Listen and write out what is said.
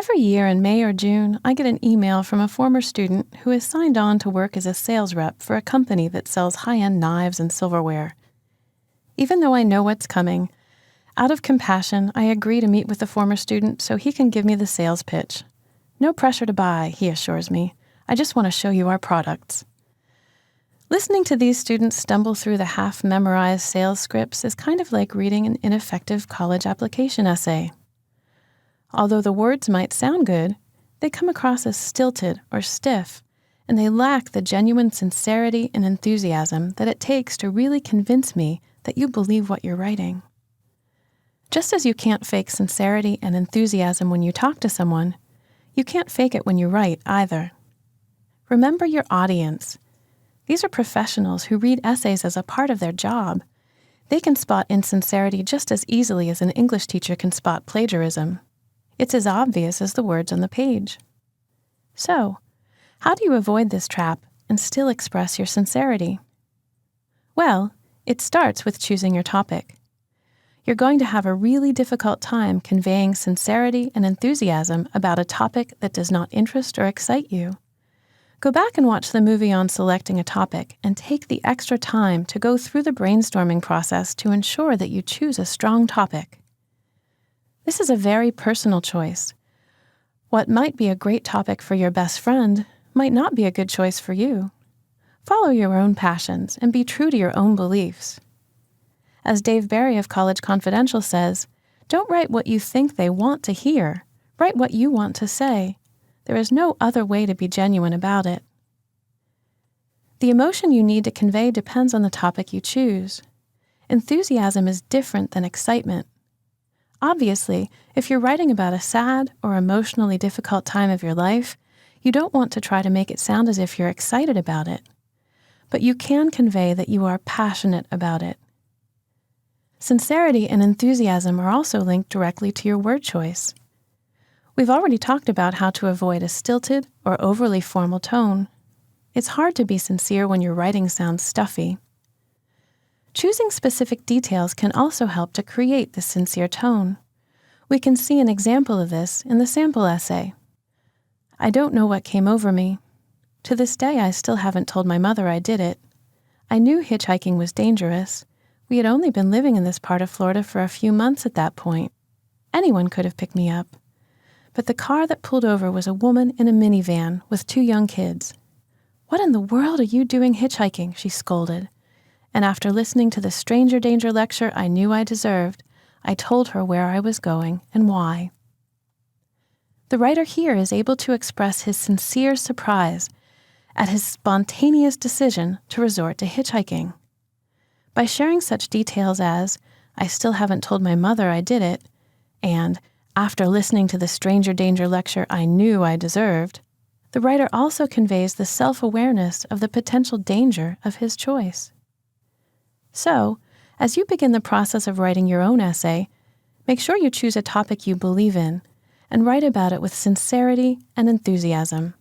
Every year in May or June, I get an email from a former student who is signed on to work as a sales rep for a company that sells high-end knives and silverware. Even though I know what's coming, out of compassion, I agree to meet with the former student so he can give me the sales pitch. No pressure to buy, he assures me. I just want to show you our products. Listening to these students stumble through the half-memorized sales scripts is kind of like reading an ineffective college application essay. Although the words might sound good, they come across as stilted or stiff, and they lack the genuine sincerity and enthusiasm that it takes to really convince me that you believe what you're writing. Just as you can't fake sincerity and enthusiasm when you talk to someone, you can't fake it when you write either. Remember your audience. These are professionals who read essays as a part of their job. They can spot insincerity just as easily as an English teacher can spot plagiarism. It's as obvious as the words on the page. So, how do you avoid this trap and still express your sincerity? Well, it starts with choosing your topic. You're going to have a really difficult time conveying sincerity and enthusiasm about a topic that does not interest or excite you. Go back and watch the movie on selecting a topic and take the extra time to go through the brainstorming process to ensure that you choose a strong topic. This is a very personal choice. What might be a great topic for your best friend might not be a good choice for you. Follow your own passions and be true to your own beliefs. As Dave Barry of College Confidential says, don't write what you think they want to hear. Write what you want to say. There is no other way to be genuine about it. The emotion you need to convey depends on the topic you choose. Enthusiasm is different than excitement. Obviously, if you're writing about a sad or emotionally difficult time of your life, you don't want to try to make it sound as if you're excited about it. But you can convey that you are passionate about it. Sincerity and enthusiasm are also linked directly to your word choice. We've already talked about how to avoid a stilted or overly formal tone. It's hard to be sincere when your writing sounds stuffy. Choosing specific details can also help to create the sincere tone. We can see an example of this in the sample essay. I don't know what came over me. To this day, I still haven't told my mother I did it. I knew hitchhiking was dangerous. We had only been living in this part of Florida for a few months at that point. Anyone could have picked me up. But the car that pulled over was a woman in a minivan with 2 young kids. "What in the world are you doing hitchhiking?" she scolded. And after listening to the stranger danger lecture I knew I deserved, I told her where I was going and why. The writer here is able to express his sincere surprise at his spontaneous decision to resort to hitchhiking. By sharing such details as, "I still haven't told my mother I did it," and "after listening to the stranger danger lecture I knew I deserved," the writer also conveys the self-awareness of the potential danger of his choice. So, as you begin the process of writing your own essay, make sure you choose a topic you believe in and write about it with sincerity and enthusiasm.